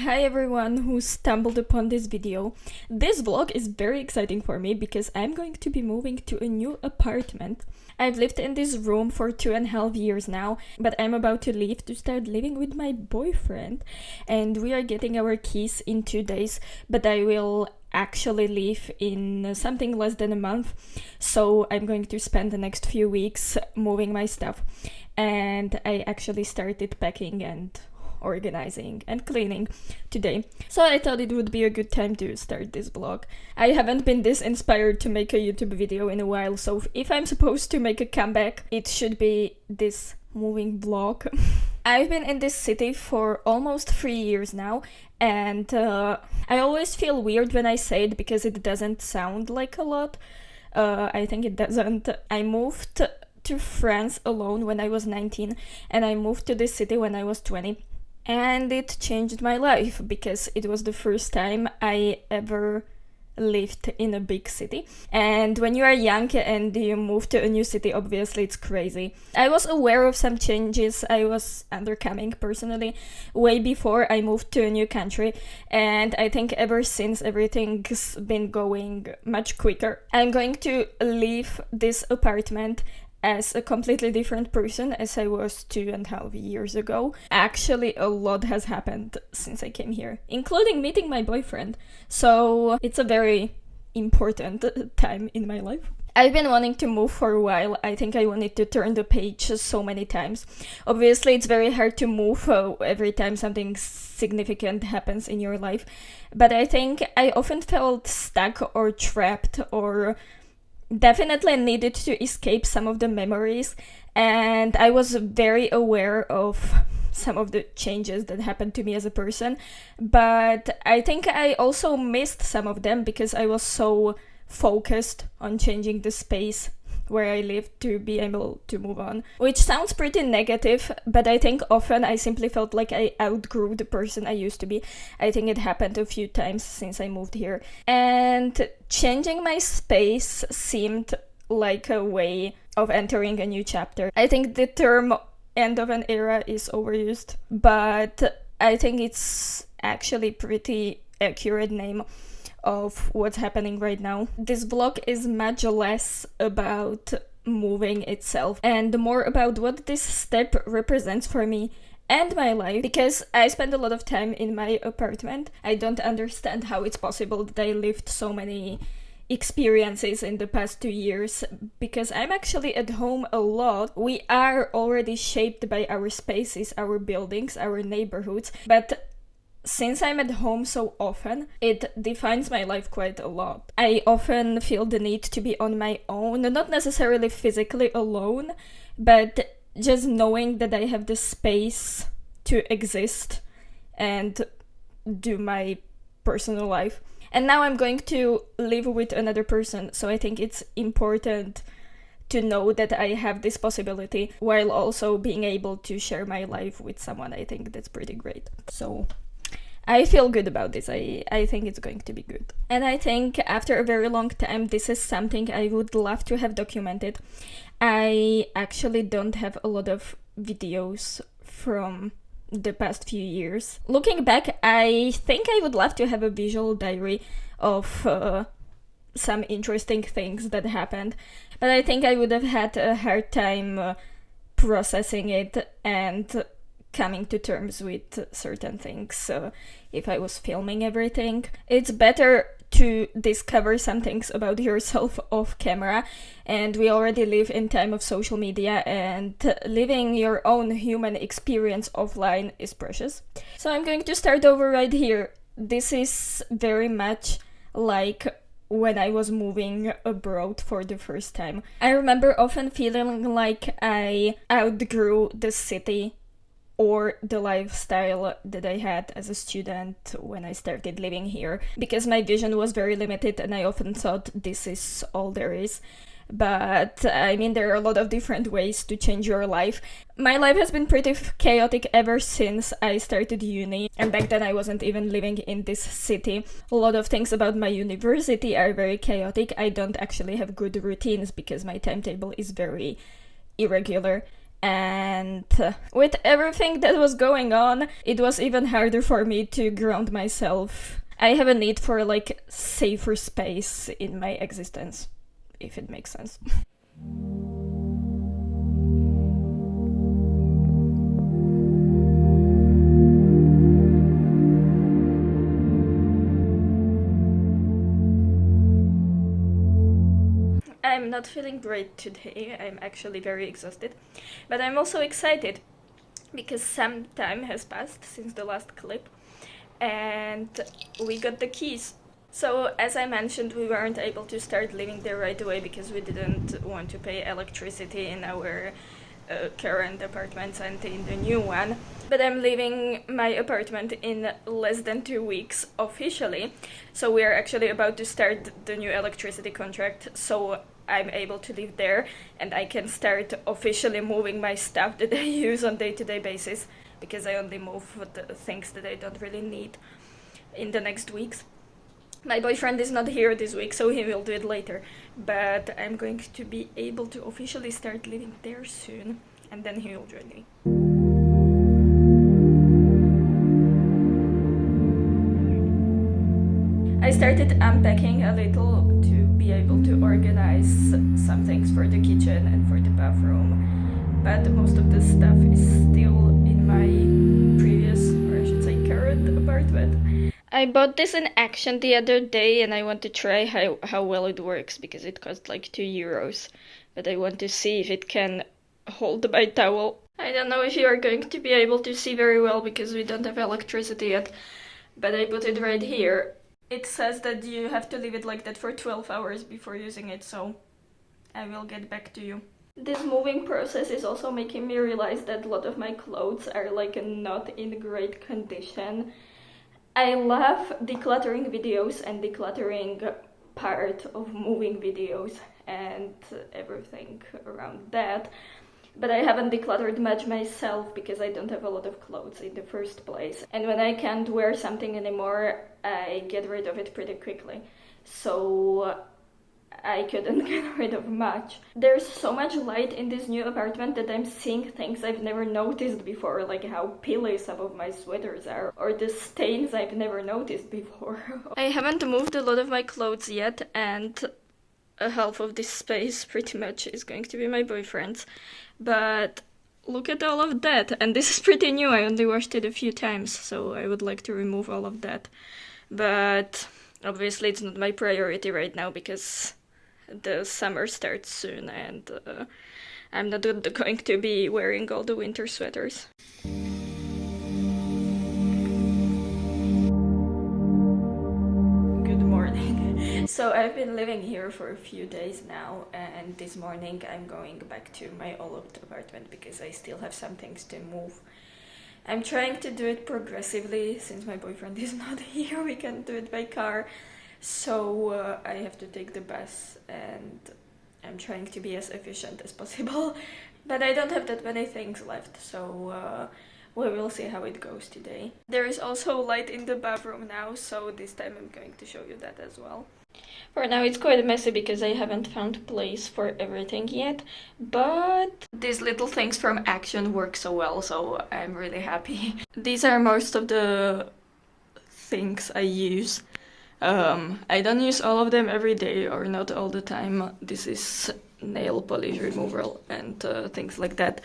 Hi everyone who stumbled upon this video. This vlog is very exciting for me because I'm going to be moving to a new apartment. I've lived in this room for 2.5 years now, but I'm about to leave to start living with my boyfriend, and we are getting our keys in 2 days, but I will actually leave in something less than a month, so I'm going to spend the next few weeks moving my stuff, and I actually started packing and organizing and cleaning today. So I thought it would be a good time to start this vlog. I haven't been this inspired to make a YouTube video in a while, so if I'm supposed to make a comeback, it should be this moving vlog. I've been in this city for almost 3 years now, and I always feel weird when I say it because it doesn't sound like a lot. I think it doesn't. I moved to France alone when I was 19, and I moved to this city when I was 20. And it changed my life because it was the first time I ever lived in a big city. And when you are young and you move to a new city, obviously it's crazy. I was aware of some changes I was undercoming personally way before I moved to a new country, and I think ever since everything's been going much quicker. I'm going to leave this apartment as a completely different person as I was 2.5 years ago. Actually, a lot has happened since I came here, including meeting my boyfriend. So it's a very important time in my life. I've been wanting to move for a while. I think I wanted to turn the page so many times. Obviously, it's very hard to move every time something significant happens in your life. But I think I often felt stuck or trapped or definitely needed to escape some of the memories, and I was very aware of some of the changes that happened to me as a person, but I think I also missed some of them because I was so focused on changing the space where I live to be able to move on, which sounds pretty negative, but I think often I simply felt like I outgrew the person I used to be. I think it happened a few times since I moved here, and changing my space seemed like a way of entering a new chapter. I think the term end of an era is overused, but I think it's actually pretty accurate name of what's happening right now. This vlog is much less about moving itself and more about what this step represents for me and my life, because I spend a lot of time in my apartment. I don't understand how it's possible that I lived so many experiences in the past 2 years, because I'm actually at home a lot. We are already shaped by our spaces, our buildings, our neighborhoods, but since I'm at home so often, it defines my life quite a lot. I often feel the need to be on my own, not necessarily physically alone, but just knowing that I have the space to exist and do my personal life. And now I'm going to live with another person, so I think it's important to know that I have this possibility while also being able to share my life with someone. I think that's pretty great. So I feel good about this. I think it's going to be good. And I think after a very long time, this is something I would love to have documented. I actually don't have a lot of videos from the past few years. Looking back, I think I would love to have a visual diary of some interesting things that happened, but I think I would have had a hard time processing it and coming to terms with certain things if I was filming everything. It's better to discover some things about yourself off camera, and we already live in time of social media, and living your own human experience offline is precious. So I'm going to start over right here. This is very much like when I was moving abroad for the first time. I remember often feeling like I outgrew the city or the lifestyle that I had as a student when I started living here, because my vision was very limited and I often thought this is all there is. But I mean, there are a lot of different ways to change your life. My life has been pretty chaotic ever since I started uni, and back then I wasn't even living in this city. A lot of things about my university are very chaotic. I don't actually have good routines because my timetable is very irregular. And with everything that was going on, it was even harder for me to ground myself. I have a need for like safer space in my existence, if it makes sense. I'm not feeling great today. I'm actually very exhausted, but I'm also excited because some time has passed since the last clip and we got the keys. So as I mentioned, we weren't able to start living there right away because we didn't want to pay electricity in our current apartments and in the new one. But I'm leaving my apartment in less than 2 weeks officially. So we are actually about to start the new electricity contract. So I'm able to live there and I can start officially moving my stuff that I use on day-to-day basis, because I only move the things that I don't really need in the next weeks. My boyfriend is not here this week, so he will do it later, but I'm going to be able to officially start living there soon, and then he will join me. I started unpacking a little to be able to organize some things for the kitchen and for the bathroom, but most of the stuff is still in my previous, or I should say current apartment. I bought this in Action the other day and I want to try how well it works, because it cost like €2, but I want to see if it can hold my towel. I don't know if you are going to be able to see very well because we don't have electricity yet, but I put it right here. It says that you have to leave it like that for 12 hours before using it, so I will get back to you. This moving process is also making me realize that a lot of my clothes are like not in great condition. I love decluttering videos and decluttering part of moving videos and everything around that, but I haven't decluttered much myself because I don't have a lot of clothes in the first place. And when I can't wear something anymore, I get rid of it pretty quickly. So I couldn't get rid of much. There's so much light in this new apartment that I'm seeing things I've never noticed before, like how pilly some of my sweaters are, or the stains I've never noticed before. I haven't moved a lot of my clothes yet, and half of this space pretty much is going to be my boyfriend's. But look at all of that, and this is pretty new. I only washed it a few times, so I would like to remove all of that. But obviously it's not my priority right now because the summer starts soon and I'm not going to be wearing all the winter sweaters. Good morning. So I've been living here for a few days now, and this morning I'm going back to my old apartment because I still have some things to move. I'm trying to do it progressively. Since my boyfriend is not here, we can't do it by car. So I have to take the bus, and I'm trying to be as efficient as possible. But I don't have that many things left, so we will see how it goes today. There is also light in the bathroom now, so this time I'm going to show you that as well. For now it's quite messy because I haven't found a place for everything yet, but these little things from Action work so well, so I'm really happy. These are most of the things I use. I don't use all of them every day or not all the time. This is nail polish removal and things like that.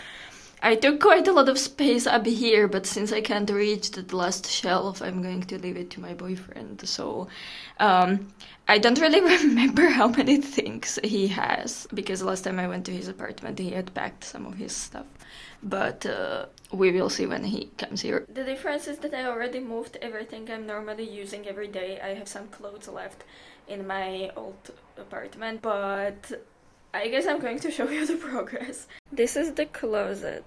I took quite a lot of space up here, but since I can't reach the last shelf, I'm going to leave it to my boyfriend. So I don't really remember how many things he has, because last time I went to his apartment, he had packed some of his stuff. But we will see when he comes here. The difference is that I already moved everything I'm normally using every day. I have some clothes left in my old apartment, but I guess I'm going to show you the progress. This is the closet.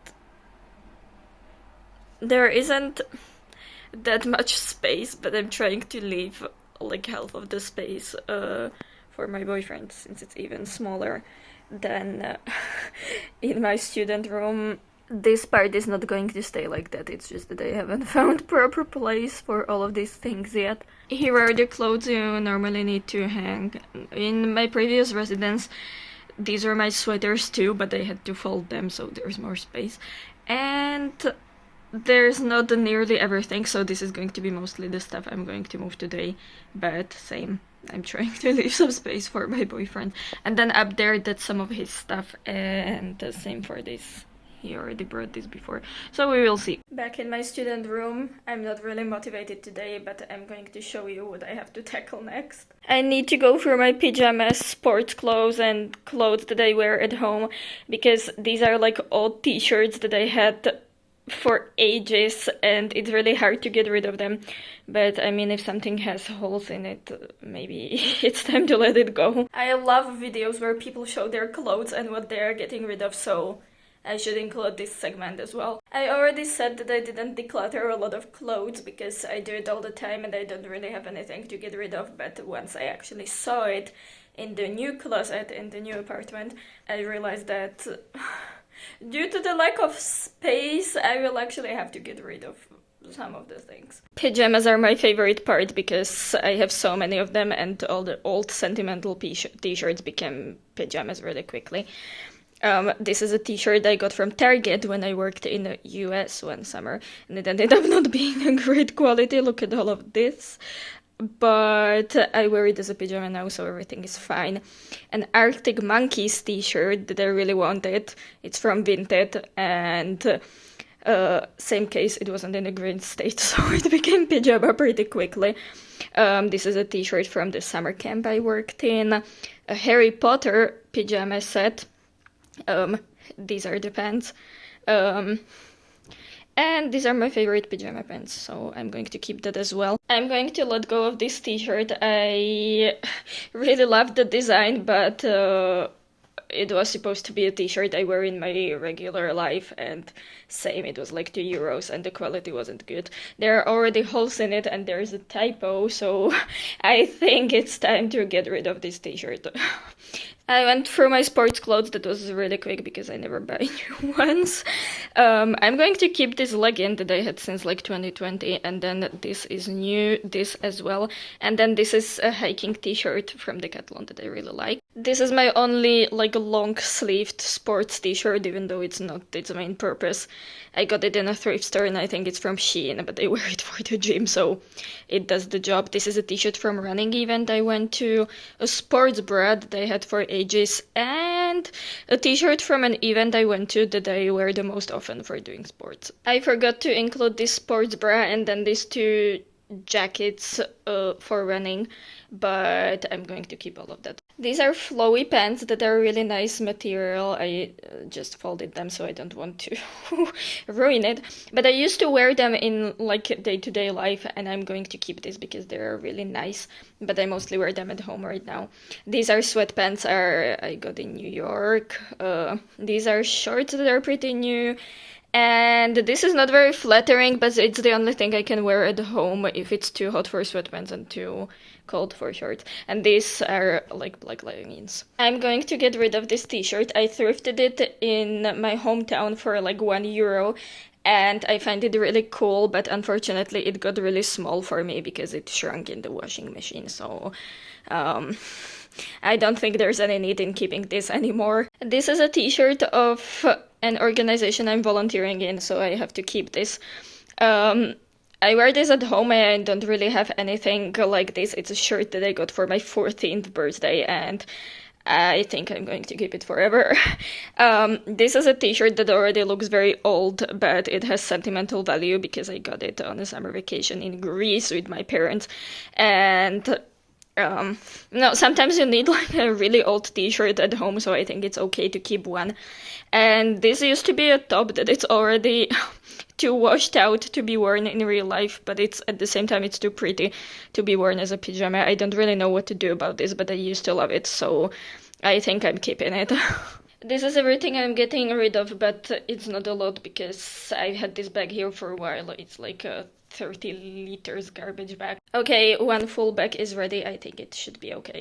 There isn't that much space, but I'm trying to leave like half of the space for my boyfriend, since it's even smaller than in my student room. This part is not going to stay like that, it's just that I haven't found proper place for all of these things yet. Here are the clothes you normally need to hang. In my previous residence, these are my sweaters too, but I had to fold them so there's more space. And there's not nearly everything, so this is going to be mostly the stuff I'm going to move today, but same. I'm trying to leave some space for my boyfriend. And then up there, that's some of his stuff, and the same for this. He already brought this before, so we will see. Back in my student room. I'm not really motivated today, but I'm going to show you what I have to tackle next. I need to go through my pajamas, sports clothes, and clothes that I wear at home, because these are like old t-shirts that I had for ages, and it's really hard to get rid of them. But I mean, if something has holes in it, maybe it's time to let it go. I love videos where people show their clothes and what they are getting rid of, so I should include this segment as well. I already said that I didn't declutter a lot of clothes because I do it all the time and I don't really have anything to get rid of, but once I actually saw it in the new closet in the new apartment, I realized that due to the lack of space, I will actually have to get rid of some of the things. Pajamas are my favorite part because I have so many of them, and all the old sentimental t-shirts became pajamas really quickly. This is a t-shirt I got from Target when I worked in the US one summer, and it ended up not being a great quality. Look at all of this. But I wear it as a pajama now, so everything is fine. An Arctic Monkeys t-shirt that I really wanted. It's from Vinted, and same case, it wasn't in a great state, so it became pajama pretty quickly. This is a t-shirt from the summer camp I worked in. A Harry Potter pajama set. These are the pants. And these are my favorite pajama pants, so I'm going to keep that as well. I'm going to let go of this t-shirt. I really love the design, but it was supposed to be a t-shirt I wear in my regular life, and same, it was like €2 and the quality wasn't good. There are already holes in it and there's a typo, so I think it's time to get rid of this t-shirt. I went through my sports clothes. That was really quick because I never buy new ones. I'm going to keep this legging that I had since like 2020, and then this is new, this as well. And then this is a hiking t-shirt from Decathlon that I really like. This is my only like long-sleeved sports t-shirt, even though it's not its main purpose. I got it in a thrift store and I think it's from Shein, but I wear it for the gym, so it does the job. This is a t-shirt from a running event I went to, a sports bra that I had for ages, and a t-shirt from an event I went to that I wear the most often for doing sports. I forgot to include this sports bra and then these two jackets for running, but I'm going to keep all of that. These are flowy pants that are really nice material. I just folded them so I don't want to ruin it. But I used to wear them in like day-to-day life, and I'm going to keep this because they're really nice. But I mostly wear them at home right now. These are sweatpants I got in New York. These are shorts that are pretty new. And this is not very flattering, but it's the only thing I can wear at home if it's too hot for sweatpants and too cold for shorts. And these are like black leggings. I'm going to get rid of this t-shirt. I thrifted it in my hometown for like €1. And I find it really cool, but unfortunately it got really small for me because it shrunk in the washing machine. So I don't think there's any need in keeping this anymore. This is a t-shirt of an organization I'm volunteering in, so I have to keep this. I wear this at home and I don't really have anything like this. It's a shirt that I got for my 14th birthday and I think I'm going to keep it forever. This is a t-shirt that already looks very old, but it has sentimental value because I got it on a summer vacation in Greece with my parents. And sometimes you need like a really old t-shirt at home, so I think it's okay to keep one. And this used to be a top that it's already too washed out to be worn in real life, but it's at the same time it's too pretty to be worn as a pajama. I don't really know what to do about this, but I used to love it, so I think I'm keeping it. This is everything I'm getting rid of, but it's not a lot because I had this bag here for a while. It's like a 30 liters garbage bag. Okay, one full bag is ready. I think it should be okay.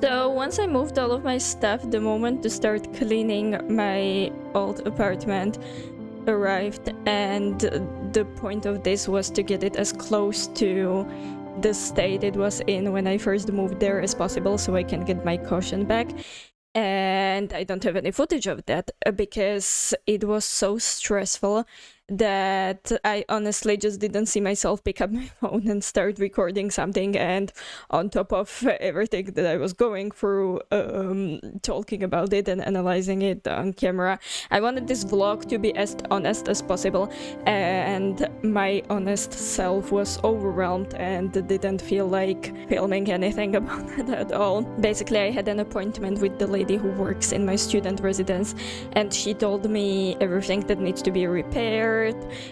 So once I moved all of my stuff, the moment to start cleaning my old apartment arrived, and the point of this was to get it as close to the state it was in when I first moved there as possible so I can get my caution back. And I don't have any footage of that because it was so stressful that I honestly just didn't see myself pick up my phone and start recording something, and on top of everything that I was going through, talking about it and analyzing it on camera, I wanted this vlog to be as honest as possible, and my honest self was overwhelmed and didn't feel like filming anything about it at all. Basically, I had an appointment with the lady who works in my student residence, and she told me everything that needs to be repaired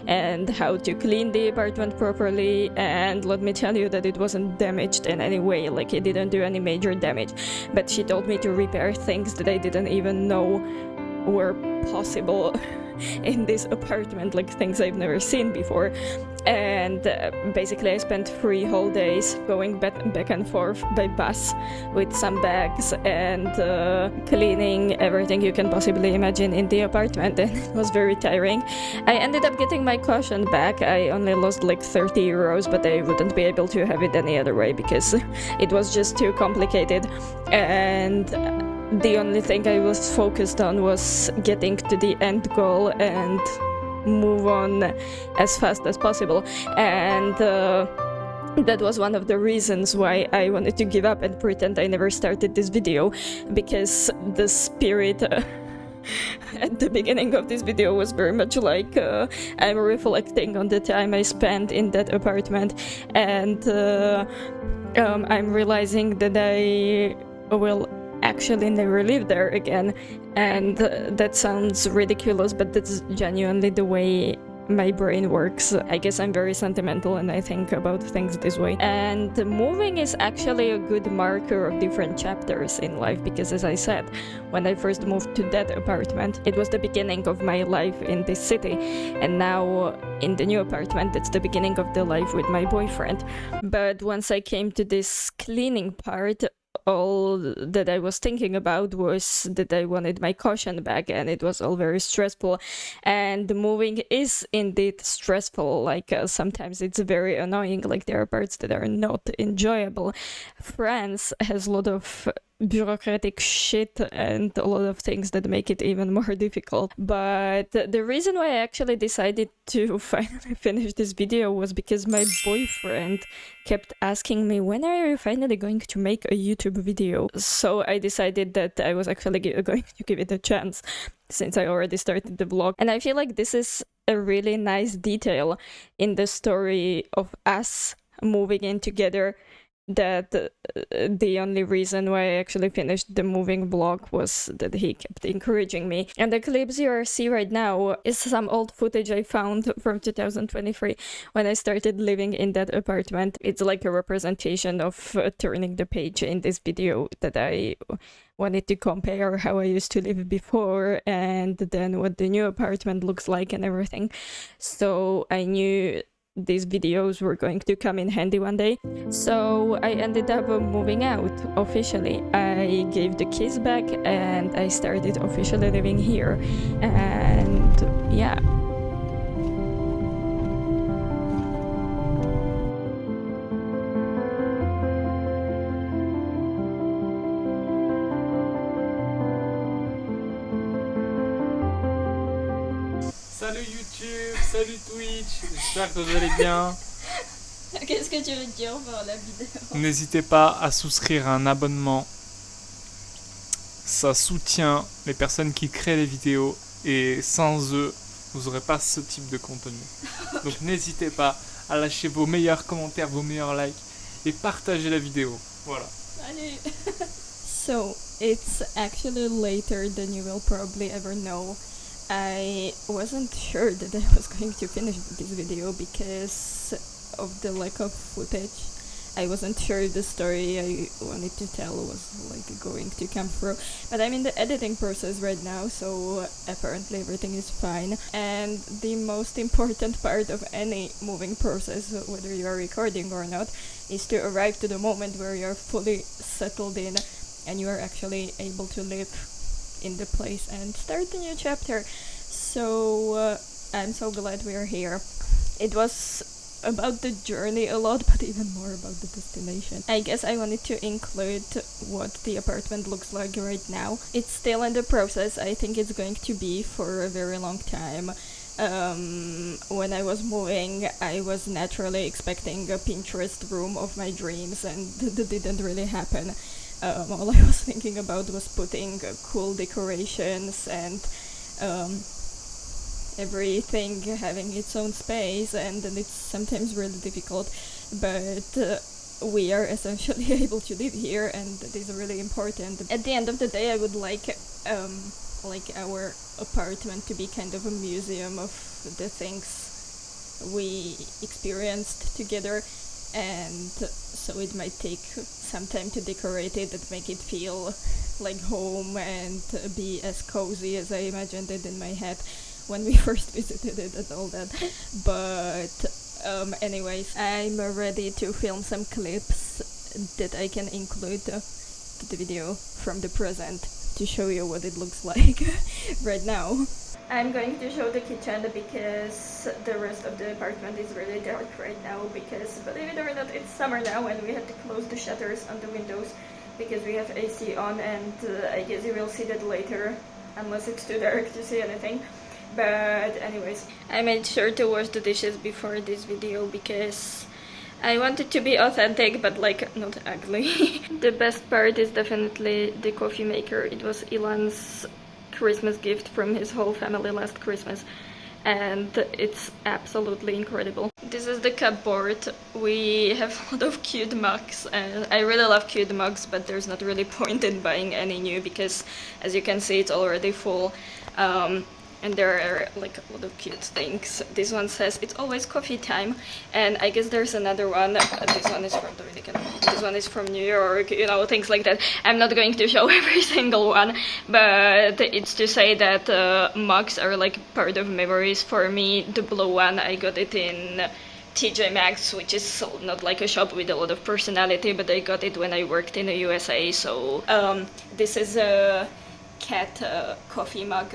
and how to clean the apartment properly, and let me tell you that it wasn't damaged in any way, like it didn't do any major damage, but she told me to repair things that I didn't even know were possible in this apartment, like things I've never seen before. And basically I spent 3 whole days going back and forth by bus with some bags and cleaning everything you can possibly imagine in the apartment, and it was very tiring. I ended up getting my caution back. I only lost like 30 euros, but I wouldn't be able to have it any other way because it was just too complicated, and the only thing I was focused on was getting to the end goal and move on as fast as possible. And that was one of the reasons why I wanted to give up and pretend I never started this video, because the spirit at the beginning of this video was very much like I'm reflecting on the time I spent in that apartment, and I'm realizing that I will actually never live there again. And that sounds ridiculous, but that's genuinely the way my brain works. I guess I'm very sentimental and I think about things this way. And moving is actually a good marker of different chapters in life, because as I said, when I first moved to that apartment, it was the beginning of my life in this city, and now in the new apartment, it's the beginning of the life with my boyfriend. But once I came to this cleaning part, all that I was thinking about was that I wanted my caution back, and it was all very stressful. And moving is indeed stressful. Like sometimes it's very annoying, like there are parts that are not enjoyable. France has a lot of bureaucratic shit and a lot of things that make it even more difficult. But the reason why I actually decided to finally finish this video was because my boyfriend kept asking me, when are you finally going to make a YouTube video? So I decided that I was actually going to give it a chance, since I already started the vlog. And I feel like this is a really nice detail in the story of us moving in together, that the only reason why I actually finished the moving vlog was that he kept encouraging me. And the clips you see right now is some old footage I found from 2023 when I started living in that apartment. It's like a representation of turning the page in this video, that I wanted to compare how I used to live before and then what the new apartment looks like and everything. So I knew these videos were going to come in handy one day. So I ended up moving out officially. I gave the keys back and I started officially living here. And yeah. Salut YouTube, salut Twitch, j'espère que vous allez bien. Qu'est-ce que tu veux dire pour la vidéo? N'hésitez pas à souscrire un abonnement. Ça soutient les personnes qui créent les vidéos et sans eux, vous n'aurez pas ce type de contenu. Donc n'hésitez pas à lâcher vos meilleurs commentaires, vos meilleurs likes et partager la vidéo. Voilà. Allez. So, it's actually later than you will probably ever know. I wasn't sure that I was going to finish this video because of the lack of footage. I wasn't sure if the story I wanted to tell was like going to come through, but I'm in the editing process right now, so apparently everything is fine. And the most important part of any moving process, whether you are recording or not, is to arrive to the moment where you're fully settled in and you are actually able to live in the place and start a new chapter. So I'm so glad we are here. It was about the journey a lot, but even more about the destination. I guess I wanted to include what the apartment looks like right now. It's still in the process. I think it's going to be for a very long time. When I was moving, I was naturally expecting a Pinterest room of my dreams, and that didn't really happen. All I was thinking about was putting cool decorations and everything having its own space, and it's sometimes really difficult, but we are essentially able to live here, and that is really important. At the end of the day, I would like our apartment to be kind of a museum of the things we experienced together, and so it might take some time to decorate it and make it feel like home and be as cozy as I imagined it in my head when we first visited it and all that. But anyways, I'm ready to film some clips that I can include to the video from the present to show you what it looks like right now. I'm going to show the kitchen because the rest of the apartment is really dark right now because, believe it or not, it's summer now and we had to close the shutters on the windows because we have AC on, and I guess you will see that later unless it's too dark to see anything. But anyways, I made sure to wash the dishes before this video because I want it to be authentic, but like not ugly. The best part is definitely the coffee maker. It was Ilan's Christmas gift from his whole family last Christmas, and it's absolutely incredible. This is the cupboard. We have a lot of cute mugs, and I really love cute mugs, but there's not really point in buying any new because, as you can see, it's already full. And there are like a lot of cute things. This one says it's always coffee time, and I guess there's another one. This one is from Dominican. This one is from New York. You know, things like that. I'm not going to show every single one, but it's to say that mugs are like part of memories for me. The blue one, I got it in TJ Maxx, which is not like a shop with a lot of personality, but I got it when I worked in the USA. So this is a cat coffee mug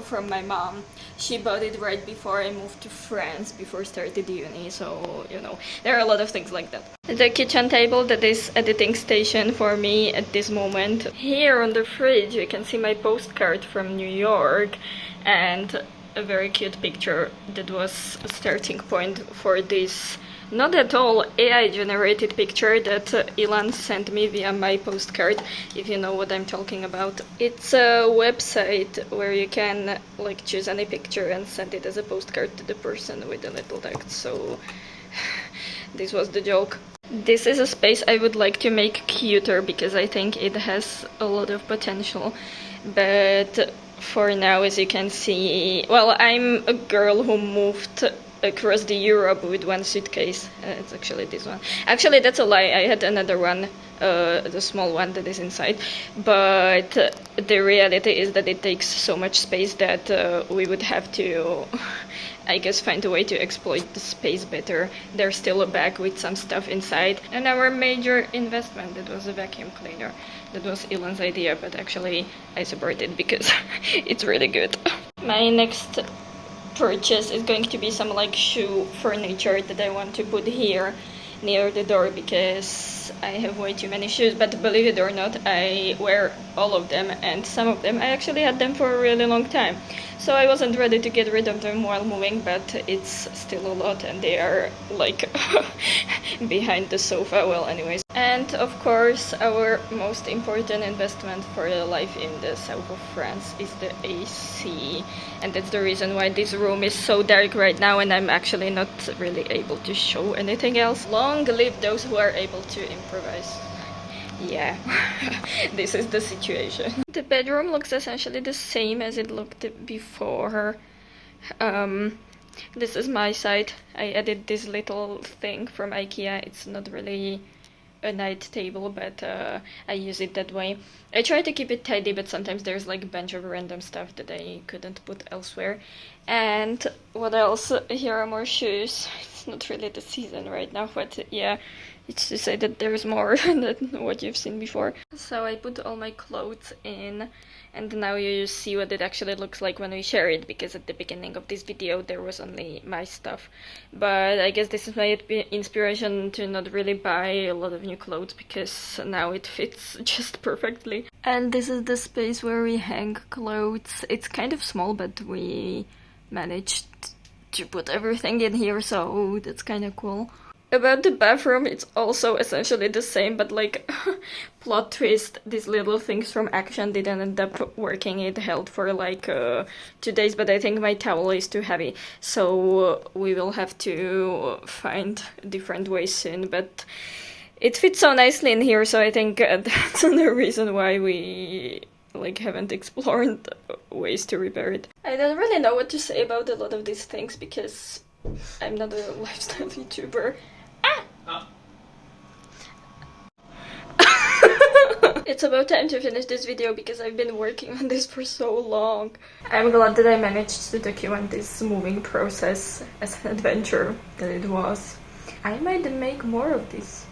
from my mom. She bought it right before I moved to France, before started uni, so you know, there are a lot of things like that. The kitchen table, that is editing station for me at this moment. Here on the fridge you can see my postcard from New York and a very cute picture that was a starting point for this not at all AI generated picture that Ilan sent me via my postcard, if you know what I'm talking about. It's a website where you can like choose any picture and send it as a postcard to the person with a little text, so this was the joke. This is a space I would like to make cuter because I think it has a lot of potential, but for now, as you can see, well, I'm a girl who moved across the Europe with one suitcase. It's actually this one. Actually, that's a lie. I had another one, the small one that is inside. But the reality is that it takes so much space that we would have to, I guess, find a way to exploit the space better. There's still a bag with some stuff inside. And our major investment, that was a vacuum cleaner. That was Ilan's idea, but actually I support it because it's really good. My next purchase is going to be some like shoe furniture that I want to put here near the door because I have way too many shoes, but believe it or not, I wear all of them, and some of them I actually had them for a really long time, so I wasn't ready to get rid of them while moving, but it's still a lot and they are like behind the sofa. Well, anyways, and of course our most important investment for the life in the south of France is the AC, and that's the reason why this room is so dark right now and I'm actually not really able to show anything else. Long live those who are able to improvise. Yeah, this is the situation. The bedroom looks essentially the same as it looked before. This is my side. I added this little thing from IKEA. It's not really a night table, but I use it that way. I try to keep it tidy, but sometimes there's like a bunch of random stuff that I couldn't put elsewhere. And what else? Here are more shoes. It's not really the season right now, but yeah, it's to say that there's more than what you've seen before. So I put all my clothes in, and now you see what it actually looks like when we share it, because at the beginning of this video there was only my stuff. But I guess this is my inspiration to not really buy a lot of new clothes, because now it fits just perfectly. And this is the space where we hang clothes. It's kind of small, but we managed to put everything in here, so that's kind of cool. About the bathroom, it's also essentially the same, but like, plot twist, these little things from Action didn't end up working. It held for like 2 days, but I think my towel is too heavy, so we will have to find different ways soon, but it fits so nicely in here, so I think that's the reason why we like haven't explored ways to repair it. I don't really know what to say about a lot of these things because I'm not a lifestyle YouTuber. It's about time to finish this video because I've been working on this for so long. I'm glad that I managed to document this moving process as an adventure that it was. I might make more of this.